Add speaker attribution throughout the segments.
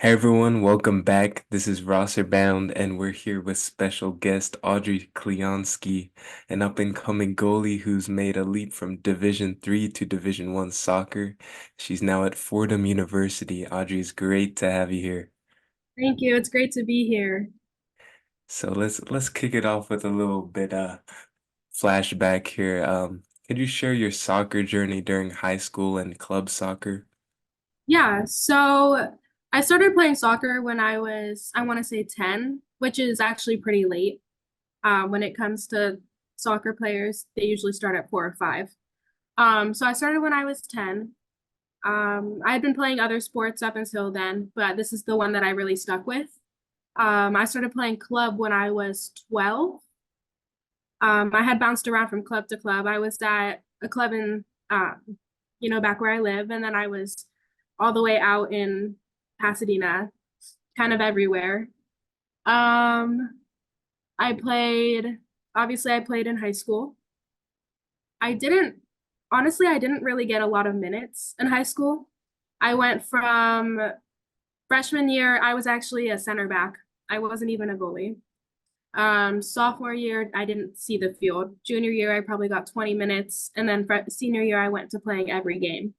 Speaker 1: Hey everyone, welcome back. This is Rosser Bound, and we're here with special guest Audri Klionsky, an up-and-coming goalie who's made a leap from Division 3 to Division 1 soccer. She's now at Fordham University. Audrey, it's great to have you here.
Speaker 2: Thank you. It's great to be here.
Speaker 1: So let's kick it off with a little bit flashback here. Could you share your soccer journey during high school and club soccer?
Speaker 2: Yeah, so I started playing soccer when I want to say 10, which is actually pretty late. When it comes to soccer players, they usually start at 4 or 5. So I started when I was 10. I had been playing other sports up until then, but this is the one that I really stuck with. I started playing club when I was 12. I had bounced around from club to club. I was at a club in, back where I live, and then I was all the way out in Pasadena, kind of everywhere. Um, I played, obviously, I played in high school. I didn't, honestly, I didn't really get a lot of minutes in high school. I went from freshman year, I was actually a center back. I wasn't even a goalie. Sophomore year, I didn't see the field. Junior year, I probably got 20 minutes, and then senior year, I went to playing every game,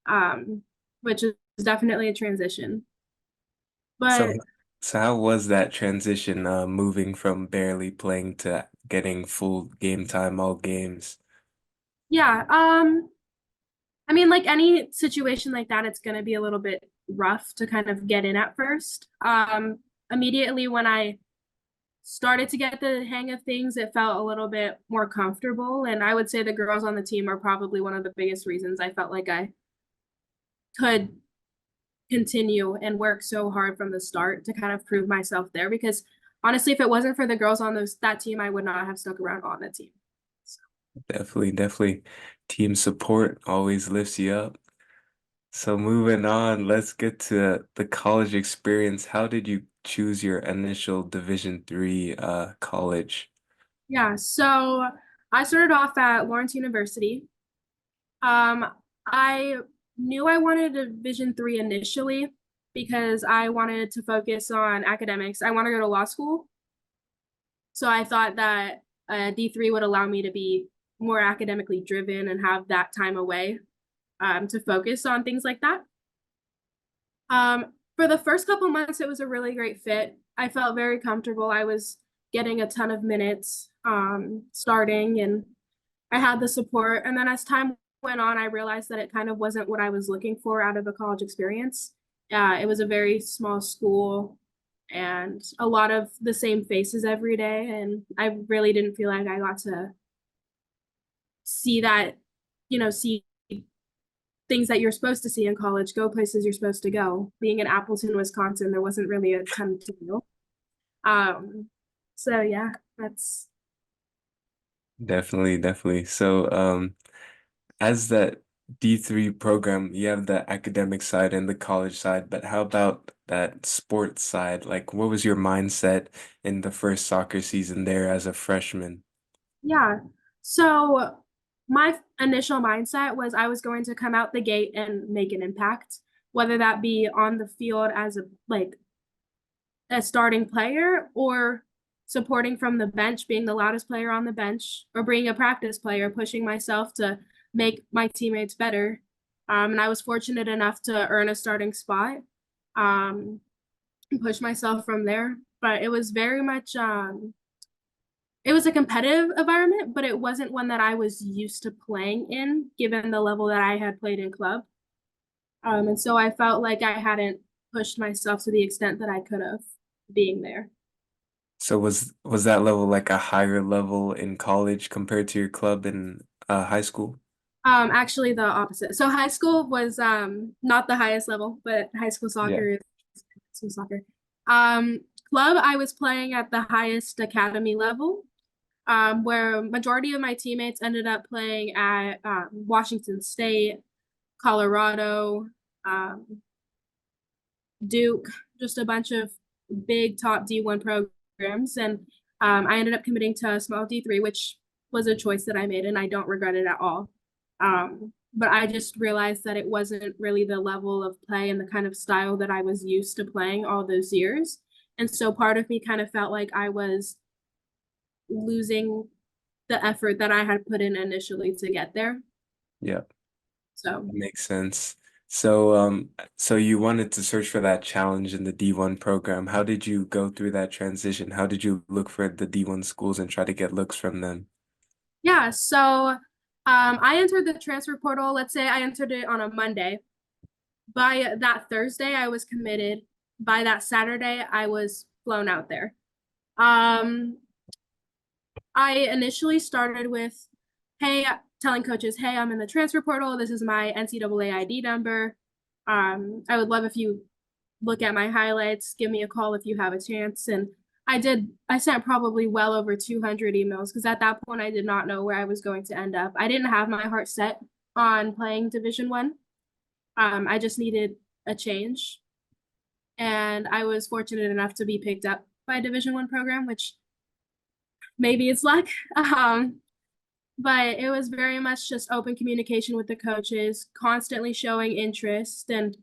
Speaker 2: um, which is definitely a transition.
Speaker 1: So,
Speaker 2: But
Speaker 1: so how was that transition, moving from barely playing to getting full game time, all games?
Speaker 2: yeah, I mean, like any situation like that, it's gonna be a little bit rough to kind of get in at first. Immediately when I started to get the hang of things, it felt a little bit more comfortable, and I would say the girls on the team are probably one of the biggest reasons I felt like I could continue and work so hard from the start to kind of prove myself there because honestly, if it wasn't for the girls on that team, I would not have stuck around on the team. So,
Speaker 1: Definitely. Team support always lifts you up. So moving on, let's get to the college experience. How did you choose your initial Division 3 college?
Speaker 2: yeah, so I started off at Lawrence University. Um, I knew I wanted a Division 3 initially because I wanted to focus on academics. I want to go to law school. So I thought that D3 would allow me to be more academically driven and have that time away to focus on things like that. For the first couple months, it was a really great fit. I felt very comfortable. I was getting a ton of minutes starting, and I had the support. And then as time went on, I realized that it kind of wasn't what I was looking for out of a college experience. It was a very small school and a lot of the same faces every day. And I really didn't feel like I got to see that, see things that you're supposed to see in college, go places you're supposed to go. Being in Appleton, Wisconsin, there wasn't really a ton to do. Um, so yeah, that's
Speaker 1: Definitely. So, as that D3 program, you have the academic side and the college side, but how about that sports side? Like, what was your mindset in the first soccer season there as a freshman?
Speaker 2: yeah. So my initial mindset was I was going to come out the gate and make an impact, whether that be on the field as a starting player or supporting from the bench, being the loudest player on the bench, or being a practice player, pushing myself to make my teammates better. And I was fortunate enough to earn a starting spot, um, and push myself from there. But it was very much, it was a competitive environment, but it wasn't one that I was used to playing in, given the level that I had played in club. And so I felt like I hadn't pushed myself to the extent that I could have being there.
Speaker 1: So was that level like a higher level in college compared to your club in high school?
Speaker 2: Actually the opposite. So high school was not the highest level, but high school
Speaker 1: Yeah.
Speaker 2: soccer is high school soccer. Um, Club, I was playing at the highest academy level, where majority of my teammates ended up playing at Washington State, Colorado, um, Duke, just a bunch of big top D1 programs. And I ended up committing to a small D3, which was a choice that I made, and I don't regret it at all. but I just realized that it wasn't really the level of play and the kind of style that I was used to playing all those years. And so part of me kind of felt like I was losing the effort that I had put in initially to get there.
Speaker 1: Yeah,
Speaker 2: So,
Speaker 1: that makes sense. So you wanted to search for that challenge in the D1 program. How did you go through that transition? How did you look for the D1 schools and try to get looks from them?
Speaker 2: yeah, so I entered the transfer portal. Let's say I entered it on a Monday. By that Thursday, I was committed. By that Saturday, I was flown out there. Um, I initially started with, hey, telling coaches, hey, I'm in the transfer portal. This is my NCAA ID number. I would love if you look at my highlights, give me a call if you have a chance. And I sent probably well over 200 emails because at that point I did not know where I was going to end up. I didn't have my heart set on playing Division One. I just needed a change. And I was fortunate enough to be picked up by a Division One program, which maybe it's luck. But it was very much just open communication with the coaches, constantly showing interest and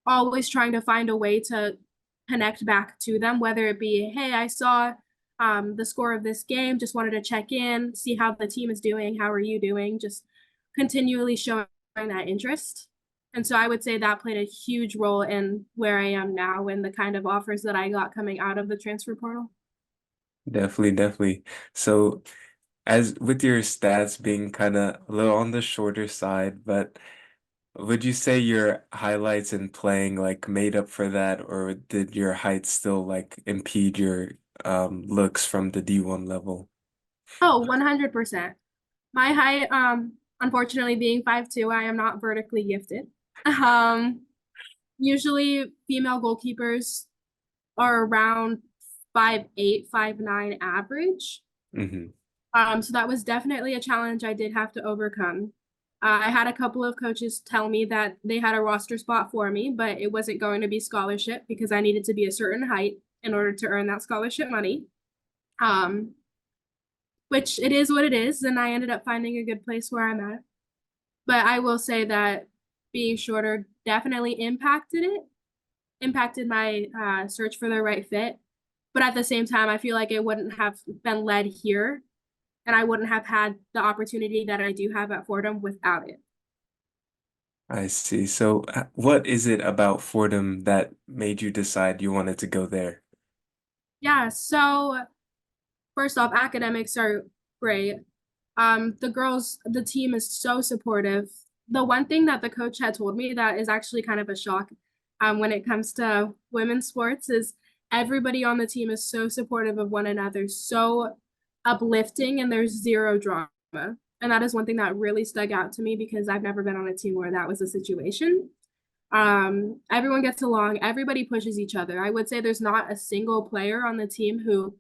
Speaker 2: always trying to find a way to connect back to them, whether it be, hey, I saw the score of this game, just wanted to check in, see how the team is doing, how are you doing, just continually showing that interest. And so I would say that played a huge role in where I am now and the kind of offers that I got coming out of the transfer portal.
Speaker 1: Definitely, definitely. So as with your stats being kind of a little on the shorter side, but would you say your highlights in playing like made up for that, or did your height still like impede your looks from the D1 level?
Speaker 2: Oh, 100%. My height, unfortunately being 5'2", I am not vertically gifted. Um, Usually female goalkeepers are around 5'8", 5'9" average.
Speaker 1: Hmm.
Speaker 2: So that was definitely a challenge I did have to overcome. I had a couple of coaches tell me that they had a roster spot for me, but it wasn't going to be scholarship because I needed to be a certain height in order to earn that scholarship money. Um, which it is what it is, and I ended up finding a good place where I'm at. But I will say that being shorter definitely impacted my search for the right fit. But at the same time, I feel like it wouldn't have been led here and I wouldn't have had the opportunity that I do have at Fordham without it.
Speaker 1: I see. So what is it about Fordham that made you decide you wanted to go there?
Speaker 2: Yeah, so first off, academics are great. The team is so supportive. The one thing that the coach had told me that is actually kind of a shock when it comes to women's sports is everybody on the team is so supportive of one another, so uplifting, and there's zero drama. And that is one thing that really stuck out to me because I've never been on a team where that was a situation. Everyone gets along, everybody pushes each other. I would say there's not a single player on the team who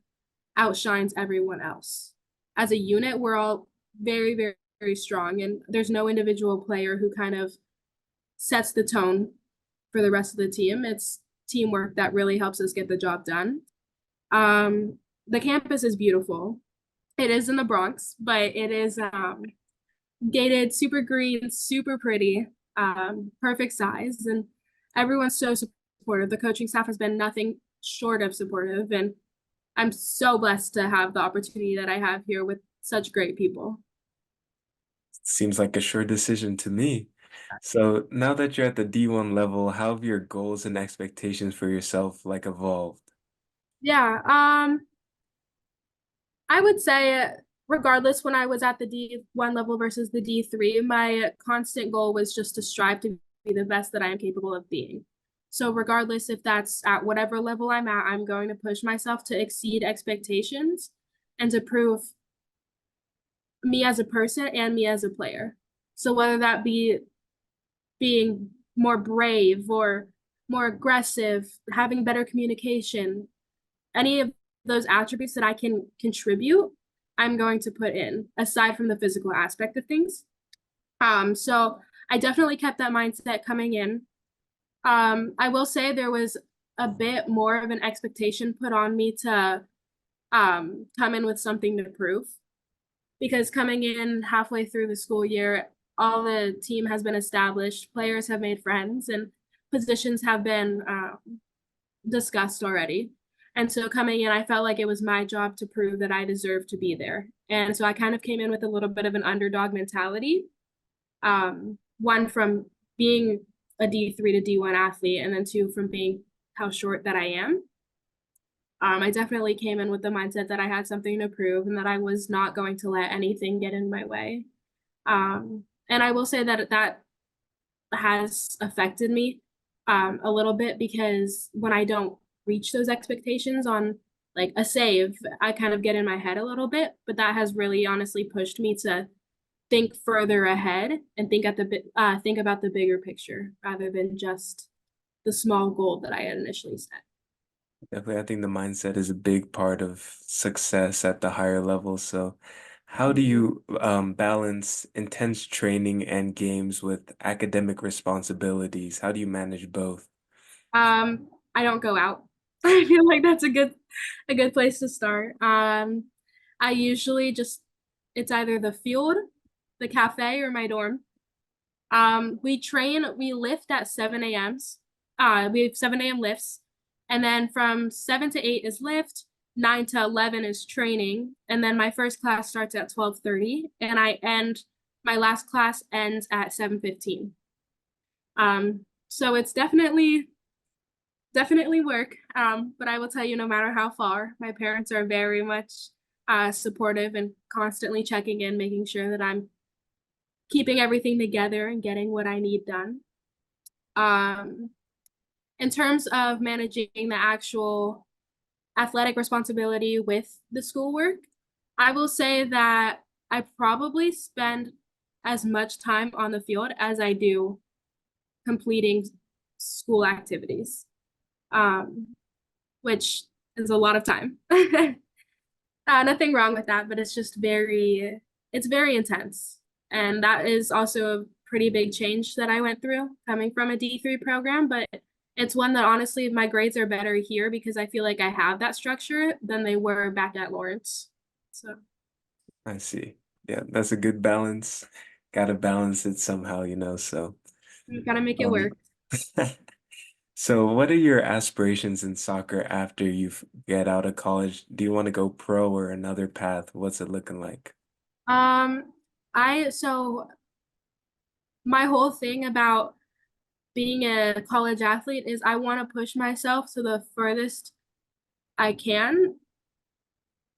Speaker 2: outshines everyone else. As a unit, we're all very, very, very strong, and there's no individual player who kind of sets the tone for the rest of the team. It's teamwork that really helps us get the job done. The campus is beautiful. It is in the Bronx, but it is gated, super green, super pretty, perfect size, and everyone's so supportive. The coaching staff has been nothing short of supportive, and I'm so blessed to have the opportunity that I have here with such great people.
Speaker 1: Seems like a sure decision to me. So now that you're at the D1 level, how have your goals and expectations for yourself like evolved?
Speaker 2: Yeah, I would say regardless when I was at the D1 level versus the D3, my constant goal was just to strive to be the best that I am capable of being. So regardless if that's at whatever level I'm at, I'm going to push myself to exceed expectations and to prove me as a person and me as a player. So whether that be being more brave or more aggressive, having better communication, any of those attributes that I can contribute, I'm going to put in aside from the physical aspect of things. So I definitely kept that mindset coming in. I will say there was a bit more of an expectation put on me to come in with something to prove because coming in halfway through the school year, all the team has been established, players have made friends, and positions have been discussed already. And so coming in, I felt like it was my job to prove that I deserved to be there. And so I kind of came in with a little bit of an underdog mentality. One from being a D3 to D1 athlete, and then two from being how short that I am. I definitely came in with the mindset that I had something to prove and that I was not going to let anything get in my way. And I will say that that has affected me a little bit because when I don't reach those expectations on like a save, I kind of get in my head a little bit, but that has really honestly pushed me to think further ahead and think about the bigger picture rather than just the small goal that I had initially set.
Speaker 1: Definitely, I think the mindset is a big part of success at the higher level. So, how do you balance intense training and games with academic responsibilities? How do you manage both?
Speaker 2: I don't go out. I feel like that's a good place to start. I usually just it's either the field, the cafe, or my dorm. We lift at 7 a.m.s. We have 7 a.m. lifts. And then from 7 to 8 is lift, 9 to 11 is training. And then my first class starts at 12:30 and my last class ends at 7:15. So it's definitely work. But I will tell you, no matter how far, my parents are very much supportive and constantly checking in, making sure that I'm keeping everything together and getting what I need done. Um, in terms of managing the actual athletic responsibility with the schoolwork, I will say that I probably spend as much time on the field as I do completing school activities, um, which is a lot of time. Nothing wrong with that, but it's very intense. And that is also a pretty big change that I went through coming from a D3 program, but it's one that honestly my grades are better here because I feel like I have that structure than they were back at Lawrence. So
Speaker 1: I see. Yeah, that's a good balance. Gotta balance it somehow, so.
Speaker 2: you gotta make it work.
Speaker 1: Um, so what are your aspirations in soccer after you get out of college? Do you want to go pro or another path? What's it looking like?
Speaker 2: Um, so my whole thing about being a college athlete is I want to push myself to the furthest I can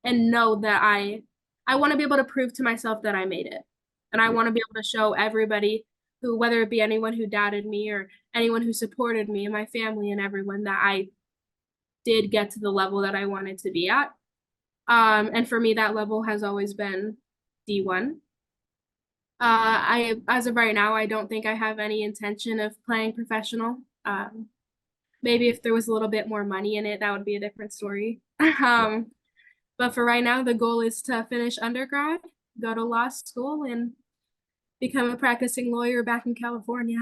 Speaker 2: and know that I want to be able to prove to myself that I made it. And I
Speaker 1: Yeah,
Speaker 2: want to be able to show everybody who, whether it be anyone who doubted me or anyone who supported me and my family and everyone, that I did get to the level that I wanted to be at. And for me, that level has always been D1. As of right now, I don't think I have any intention of playing professional. Maybe if there was a little bit more money in it, that would be a different story.
Speaker 1: yeah.
Speaker 2: But for right now, the goal is to finish undergrad, go to law school, and become a practicing lawyer back in California.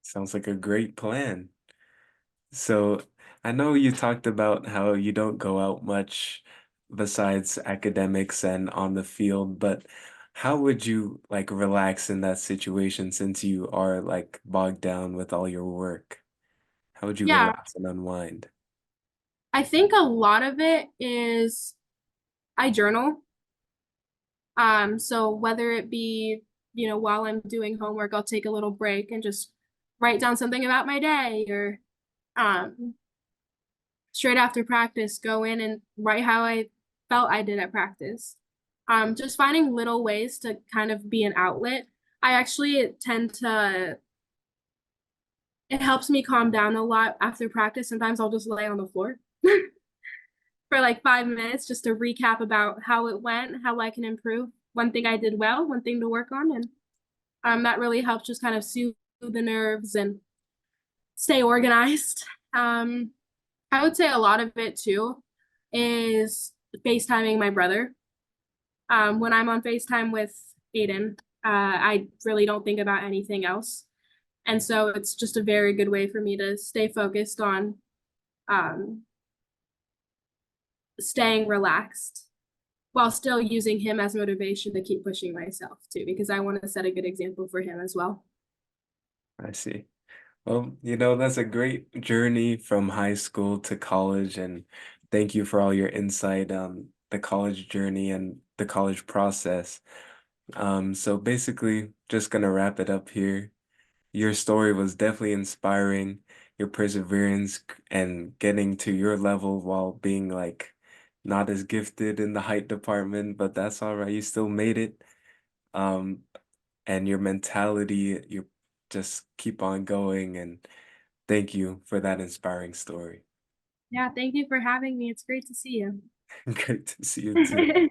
Speaker 1: Sounds like a great plan. So I know you talked about how you don't go out much besides academics and on the field, but how would you like relax in that situation since you are like bogged down with all your work? How would you
Speaker 2: Yeah,
Speaker 1: relax and unwind?
Speaker 2: I think a lot of it is I journal. So whether it be, while I'm doing homework, I'll take a little break and just write down something about my day or um straight after practice, go in and write how I felt I did at practice. Just finding little ways to kind of be an outlet. I actually tend to, it helps me calm down a lot after practice. Sometimes I'll just lay on the floor for like 5 minutes just to recap about how it went, how I can improve. One thing I did well, one thing to work on. And that really helps just kind of soothe the nerves and stay organized. I would say a lot of it too is FaceTiming my brother. When I'm on FaceTime with Aiden, I really don't think about anything else. And so it's just a very good way for me to stay focused on um, staying relaxed while still using him as motivation to keep pushing myself too, because I want to set a good example for him as well.
Speaker 1: I see. Well, that's a great journey from high school to college, and thank you for all your insight on the college journey and the college process. So basically, just gonna wrap it up here. Your story was definitely inspiring, your perseverance and getting to your level while being like not as gifted in the height department, but that's all right. You still made it. Um, and your mentality, you just keep on going, and thank you for that inspiring story.
Speaker 2: Yeah, thank you for having me. It's great to see you.
Speaker 1: Great to see you too.